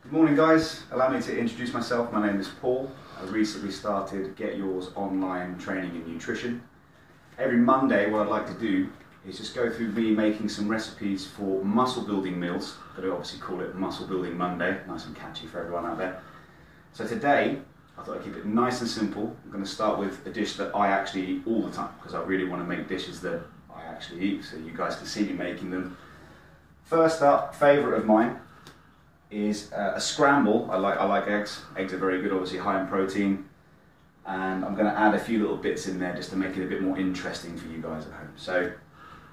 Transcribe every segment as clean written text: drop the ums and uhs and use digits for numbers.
Good morning guys, allow me to introduce myself. My name is Paul. I recently started Get Yours online training in nutrition. Every Monday what I'd like to do is just go through me making some recipes for muscle building meals. But I obviously call it Muscle Building Monday, nice and catchy for everyone out there. So today I thought I'd keep it nice and simple. I'm going to start with a dish that I actually eat all the time because I really want to make dishes that I actually eat so you guys can see me making them. First up, favourite of mine is a scramble. I like eggs. Eggs are very good, obviously high in protein, and I'm going to add a few little bits in there just to make it a bit more interesting for you guys at home. So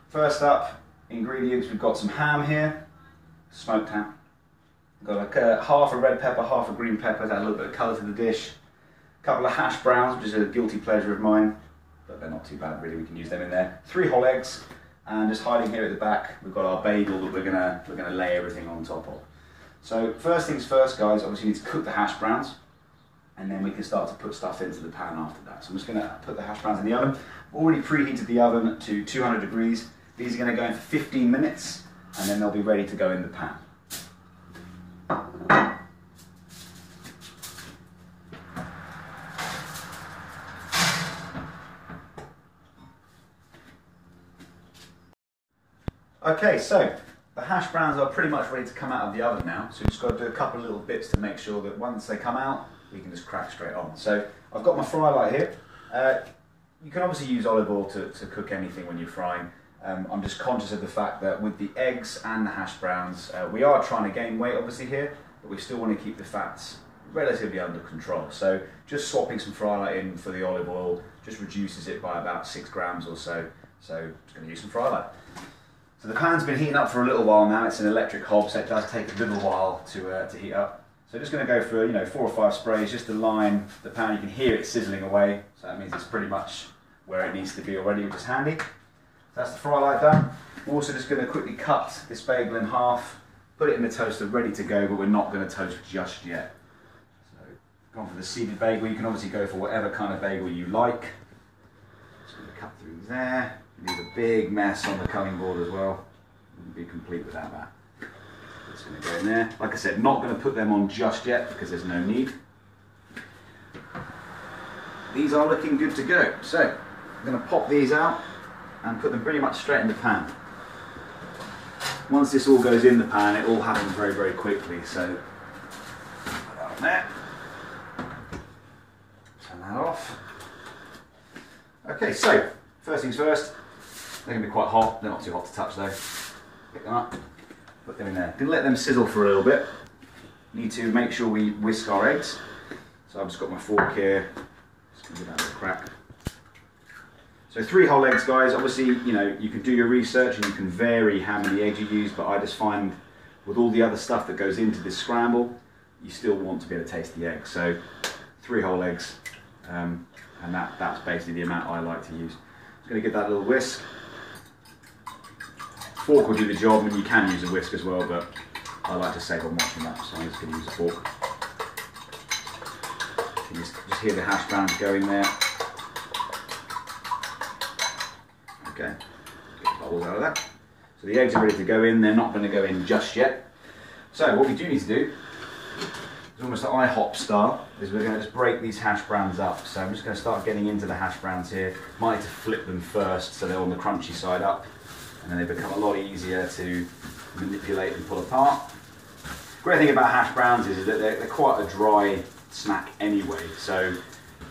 first up, ingredients, we've got some ham here, smoked ham. We've got like half a red pepper, half a green pepper to add a little bit of colour to the dish. A couple of hash browns, which is a guilty pleasure of mine, but they're not too bad really, we can use them in there. 3 whole eggs, and just hiding here at the back, we've got our bagel that we're gonna lay everything on top of. So first things first guys, obviously you need to cook the hash browns and then we can start to put stuff into the pan after that. So I'm just going to put the hash browns in the oven. I've already preheated the oven to 200 degrees. These are going to go in for 15 minutes and then they'll be ready to go in the pan. Okay, so the hash browns are pretty much ready to come out of the oven now, so you've just got to do a couple of little bits to make sure that once they come out, we can just crack straight on. So I've got my fry light here. You can obviously use olive oil to cook anything when you're frying. I'm just conscious of the fact that with the eggs and the hash browns, we are trying to gain weight obviously here, but we still want to keep the fats relatively under control. So just swapping some fry light in for the olive oil just reduces it by about 6 grams or so. So I'm just going to use some fry light. So the pan's been heating up for a little while now. It's an electric hob, so it does take a little while to heat up. So just going to go for 4 or 5 sprays just to line the pan. You can hear it sizzling away, so that means it's pretty much where it needs to be already, which is handy. So that's the fry light done. I'm also just going to quickly cut this bagel in half, put it in the toaster ready to go, but we're not going to toast just yet. So gone for the seeded bagel. You can obviously go for whatever kind of bagel you like. Just going to cut through there. Leave a big mess on the cutting board as well. Wouldn't be complete without that. It's going to go in there. Like I said, not going to put them on just yet because there's no need. These are looking good to go. So I'm going to pop these out and put them pretty much straight in the pan. Once this all goes in the pan, it all happens very, very quickly. So put that on there. Turn that off. Okay, so first things first. They're going to be quite hot, they're not too hot to touch though. Pick them up, put them in there. Going to let them sizzle for a little bit. Need to make sure we whisk our eggs. So I've just got my fork here, just going to give that a little crack. So 3 whole eggs guys, obviously you can do your research and you can vary how many eggs you use, but I just find with all the other stuff that goes into this scramble, you still want to be able to taste the eggs. So 3 whole eggs, and that's basically the amount I like to use. Just going to give that a little whisk. Fork will do the job, and you can use a whisk as well, but I like to save on washing up, so I'm just going to use a fork. You just hear the hash browns going there. Okay, get the bubbles out of that. So the eggs are ready to go in, they're not going to go in just yet. So what we do need to do, is almost like IHOP style, is we're going to just break these hash browns up. So I'm just going to start getting into the hash browns here. Might need to flip them first so they're on the crunchy side up. And then they become a lot easier to manipulate and pull apart. Great thing about hash browns is that they're quite a dry snack anyway. So,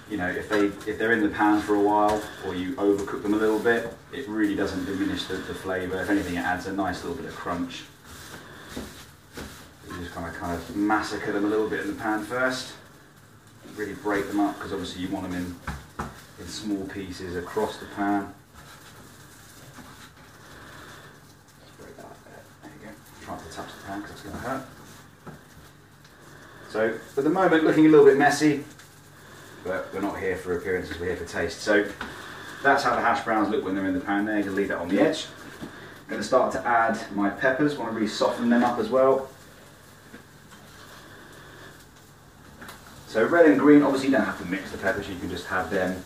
if they're in the pan for a while or you overcook them a little bit, it really doesn't diminish the flavour. If anything, it adds a nice little bit of crunch. You just kind of massacre them a little bit in the pan first. Really break them up because obviously you want them in small pieces across the pan. Try not to touch the pan because it's going to hurt. So, at the moment, looking a little bit messy, but we're not here for appearances, we're here for taste. So, that's how the hash browns look when they're in the pan there. You can leave that on the edge. I'm going to start to add my peppers, want to really soften them up as well. So, red and green, obviously you don't have to mix the peppers, you can just have them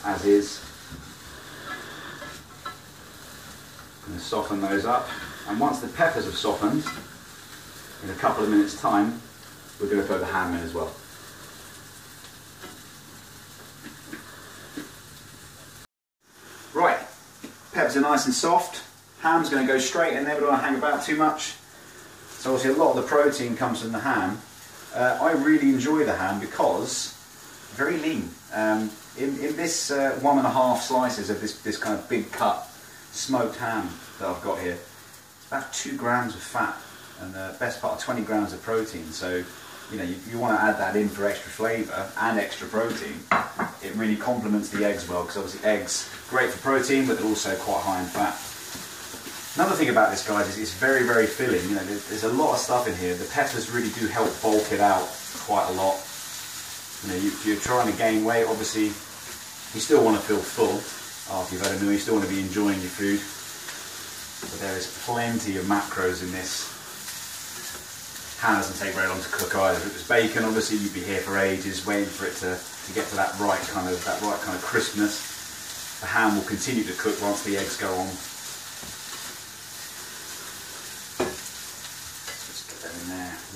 as is. Going to soften those up, and once the peppers have softened, in a couple of minutes time, we're going to throw the ham in as well. Right, peppers are nice and soft. Ham's going to go straight in there, we don't want to hang about too much. So obviously a lot of the protein comes from the ham. I really enjoy the ham because very lean. In this 1.5 slices of this kind of big cut smoked ham that I've got here, it's about 2 grams of fat and the best part of 20 grams of protein. So you know, you want to add that in for extra flavour and extra protein. It really complements the eggs well, because obviously eggs great for protein, but they're also quite high in fat. Another thing about this, guys, is it's very, very filling. You know, there's a lot of stuff in here. The peppers really do help bulk it out quite a lot. You know, if you're trying to gain weight, obviously, you still want to feel full after you've had a meal. You still want to be enjoying your food. But there is plenty of macros in this. Ham doesn't take very long to cook either. If it was bacon, obviously, you'd be here for ages, waiting for it to get to that right kind of crispness. The ham will continue to cook once the eggs go on.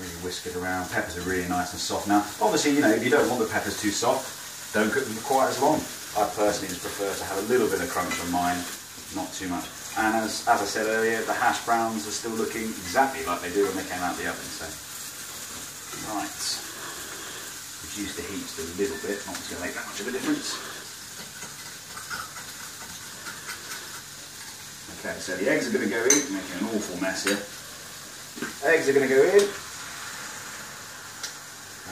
Really whisk it around. Peppers are really nice and soft. Now, obviously, you know, if you don't want the peppers too soft, don't cook them for quite as long. I personally just prefer to have a little bit of crunch on mine, not too much. And as I said earlier, the hash browns are still looking exactly like they did when they came out of the oven. So, right, reduce the heat just a little bit. Not going to make that much of a difference. Okay, so the eggs are going to go in. I'm making an awful mess here. Eggs are going to go in.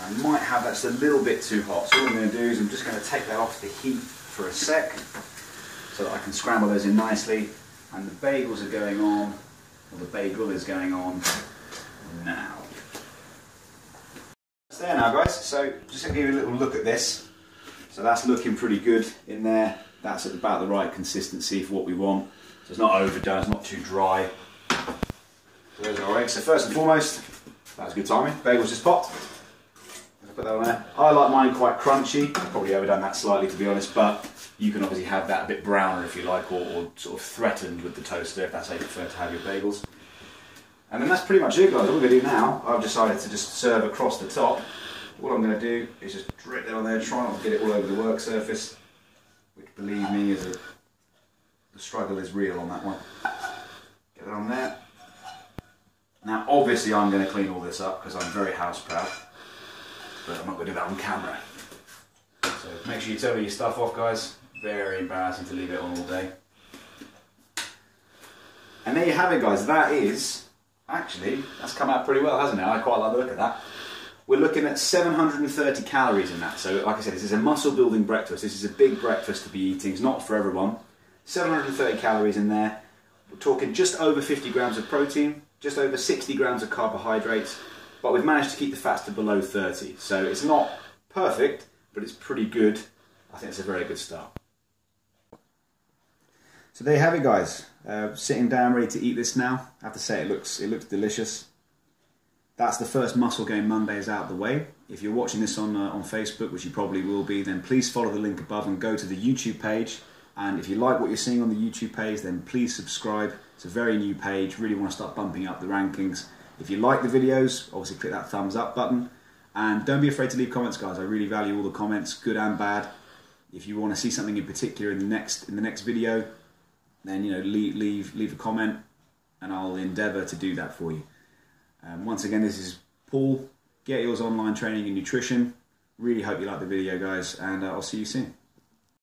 I might have that just a little bit too hot, so what I'm going to do is I'm just going to take that off the heat for a sec so that I can scramble those in nicely, and the bagels are going on, or the bagel is going on now. It's there now, guys, so just to give you a little look at this. So that's looking pretty good in there. That's at about the right consistency for what we want. So it's not overdone, it's not too dry. So there's our eggs. So first and foremost, that was good timing. Bagels just popped. Put that on there. I like mine quite crunchy. I've probably overdone that slightly, to be honest, but you can obviously have that a bit browner if you like, or sort of threatened with the toaster if that's how you prefer to have your bagels. And then that's pretty much it, guys. All we're going to do now, I've decided to just serve across the top. All I'm going to do is just drip it on there, try not to get it all over the work surface, which, believe me, the struggle is real on that one. Get it on there. Now, obviously, I'm going to clean all this up because I'm very house proud, but I'm not going to do that on camera. So make sure you towel your stuff off, guys. Very embarrassing to leave it on all day. And there you have it, guys. That is, actually, that's come out pretty well, hasn't it? I quite like the look of that. We're looking at 730 calories in that. So, like I said, this is a muscle building breakfast. This is a big breakfast to be eating. It's not for everyone. 730 calories in there. We're talking just over 50 grams of protein, just over 60 grams of carbohydrates, but we've managed to keep the fats to below 30. So it's not perfect, but it's pretty good. I think it's a very good start. So there you have it, guys. Sitting down ready to eat this now. I have to say it looks delicious. That's the first Muscle Game Mondays out of the way. If you're watching this on Facebook, which you probably will be, then please follow the link above and go to the YouTube page. And if you like what you're seeing on the YouTube page, then please subscribe. It's a very new page. Really want to start bumping up the rankings. If you like the videos, obviously click that thumbs up button. And don't be afraid to leave comments, guys. I really value all the comments, good and bad. If you want to see something in particular in the next video, then leave a comment, and I'll endeavour to do that for you. Once again, this is Paul. Get Yours Online Training and Nutrition. Really hope you like the video, guys, and I'll see you soon.